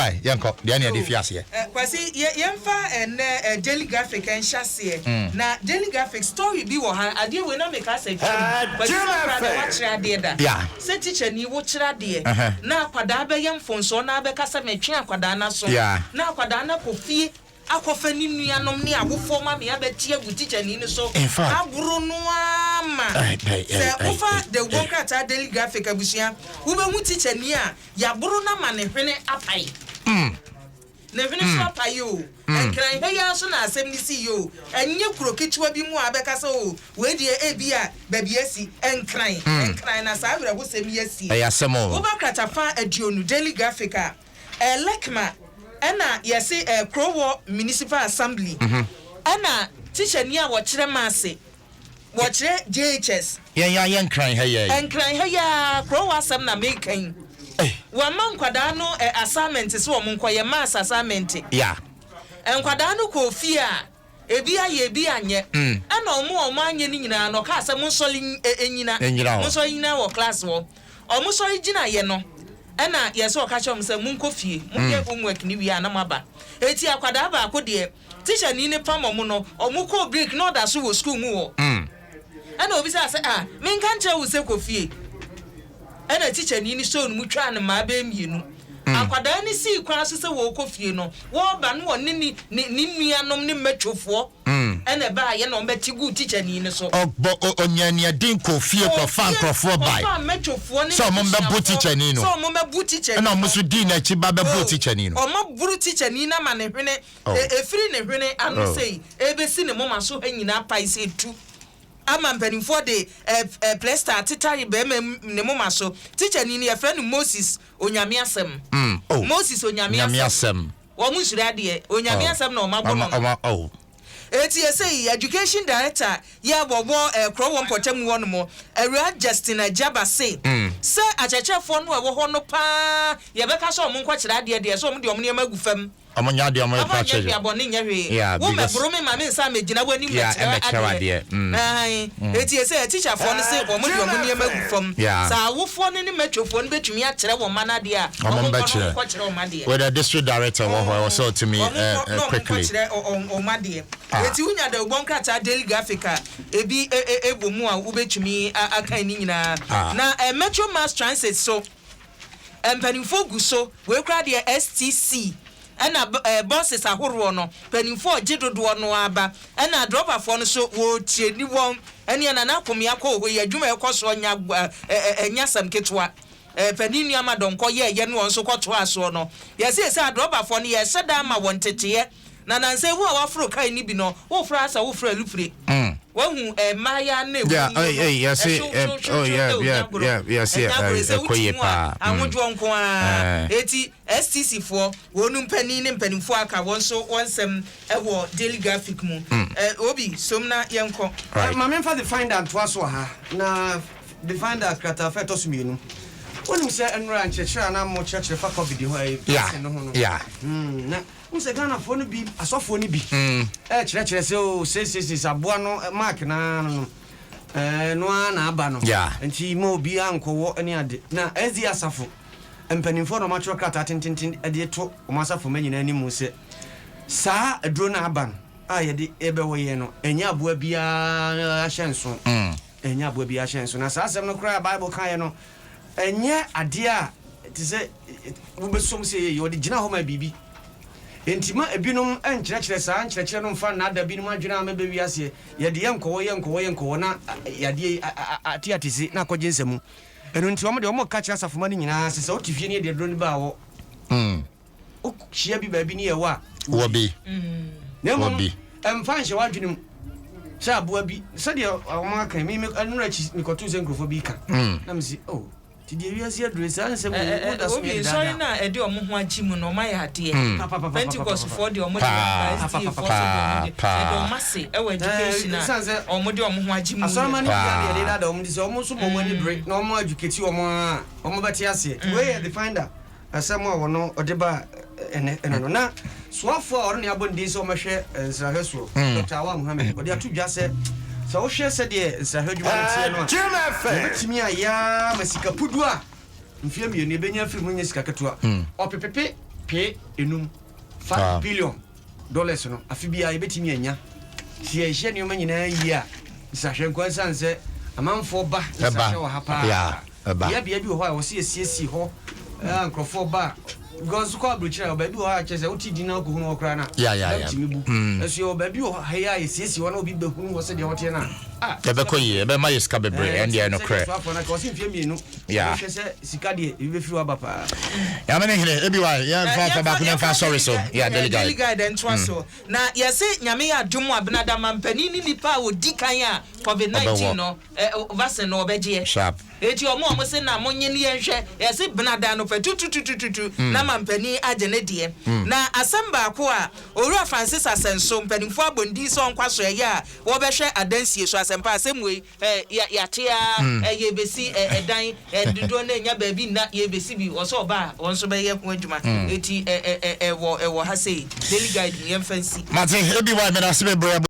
Why? Yanko, the any fiasie. Kwasi yemfa and Daily Graphic and Chassis. Na Daily Graphic story bi wo ha ade we na make us but you watch ade da. Yeah. Say teacher ni wo kira de. Na kwada be yemfonso na be kasa metwe akwada na so. Na akwada na kofie akofa ni nuanom ni awofo ma me abetie gu teacher ni so. Aburo no ama. Say ofa the worker at Daily Graphic abusia. Wo be hu teacher ni a ya buro na ma ne hwene apai. Ne hwene so apai o. Enkran he ya so na asem ni si yo. Enye kuro kichwa bi mu abeka so we die e bi a ba bi asi enkran na sa awre bo sem yasi. E yasem o. Wo ba kratafa aduonu Daily Graphic a lekma ena yesi Krowo Municipal Assembly ena teacher ni a wo kire maase wo kire JHS yen kran he ya Krowo asem na mekan wa man kwada no assignment so wo nkoye mass assignment enkwada no ko fie a ebi aye ebi anye ena omo anye ni nyina no ka asem nsoli enyina nsoli nyina wo class wo omo soli gina ye no ena yeso okacho mse munkofie munye homework ni wi anamaba eti akwada ba akode teacher ni ne pam omo no omo ko break no da so wo school mu wo ena obi say me nka nche wo se kofie ena teacher ni so no mutwa na ma ba mienu akwada ni si kwa so se wo kofie no wo ba no wo ni nuanom ni matwofo ena ba ye no mbeti gu teacher ni so onyania din kofie ko fan krofo bai so mo mbe teacher ni no so mo mbe teacher ena mo so din na chi ba be teacher ni no o mo buru teacher ni na ma ne hwene efiri ne hwene anu sei ebesi ne mo ma so hanyina pai se tu ama mpanimfo de plaster titari be ne mo ma so teacher ni e friend Moses onyame asem Moses onyame asem wo mu sura de onyame asem na o ma bono eti say education director ya bobo Krowo Mpotem won mo area Justin Ajaba say achechefo no wo ho no pa ye beka so mo nkwa kira de so mo de omne magu fam amanya de omo pa cheje ya boni nyahwe wo me bro me ma me nsa megina wani me eti say teacher for no say omo de omne magu fam sa wofo ne matwofo no betumi a kire wo mana de a omo ba kire with the district director wo so to me quickly o ma de eti unya da ogbonkrata Daily Graphic ebi ebomu a ubetumi akan ni nyina na Metro Mass Transit so empanimfo gu so we kra de STC ena buses ahoro no panimfo gidodo no aba ena dropper fo no so wo tieni won ene na na komia ko ho ya dwuma ekoso nya sam ketwa paninu amadonko ye no so kwoto aso no yesi dropper fo no ye seda ma won teteye na nanse hu a wafro kai ni bi no wo fra asa wo fra lufre wo hu maya na koye pa anwojo nko a eti STC fo wonu mpani ne mpanimfo aka won so wonsem ewo Daily Graphic mu obi somna yenko ma memfa the finder Dwaso ha na the finder krata feto sumienu wonu se enra nchechira na mo chechire fa covid ho ai no ho no na unse Ghana fo no bi asofo no bi kire se o se aboa no mark na no na aba no enti mo bi ankowo ene ade na ezi asafo empanimfo no matro krata tintintin ade to o masafo manyina ni mu se sa adro na aba no ayede ebewo ye no enya aboa bia ahyenso enya aboa bia ahyenso na sa asem no kra Bible kan ye no enye ade a ti se wo besom se ye odi gina ho ma bibi entima ebinom enkyerɛkyerɛ saa nkyerɛkyerɛ no mfa na da binom adwena ma be wiase ye de yenkowo na yade atiatisi na akɔgye nsɛmu eno nti omo de omo ka kyerɛ safoma no nyinaa sɛ sɛ otifie ne de dro ne ba wo o hia bi ba bi ne ye wa wo bi nemo emfa nhye wadwenem sɛ aboa bi sɛ de omo aka mi anura chi mikotu sɛ nkrofo bi ka na msi ti de wiase adress ansem wo da so me da sorry na e de omo ho agimu no ma ya de Pentecost for de omo de ST for de do masse e wa education na omo de omo ho agimu asoma ni bia de da omo de so omo so mo ni break na omo educate omo beti ase we the finder asem wo no ode ba eno na swafo a oro ne abonde so mo hwe nsrahesuo Dr. Awa Muhammad ode atu dwa se so wo hwe se de nsrahedwuma tie no betimi aya masika pudua mfie mienu ebenya afiri munye sika ketua opepepe pay enum $5 billion no afibia yebetimi anya si ehye ne oma nyina yi a sahwe kwansan se amanfo ba sahwe wa hapa ya bia bi ho a wo se esiesie ho ankrofo ba because ko abruchira ba bi ho a chese uti dina ko hunu okra na eso ba bi ho ha ya esiesie ho na obi ba hunu ho se de hote na ebe ko yi ebe ma yeska bebre and ya no cre so afọ na ko sin fie mienu hwese sika de ibe firi wa ba pa ya mene hire ebi wa ya fa ba ku na fa sorry so ya daily guide and Dwaso na yesi nyame ya dum abnada mampani ni nipa odi kan a COVID-19 no vaccine no obeje sharp eti omo se na monye ni yenhwe yesi bnada no tututututu na mampani agene de na asamba ko a Owura Francis Asenso mpanimfo abondi so nkwaso ya wo behwe adansie so asempa asemwe yatia yebesi edan dudo na nya ba bi na yebesi bi oso ba wonso be ye ho adwuma eti ewo ha sei daily guide yemfansi mate ebi wa me na se be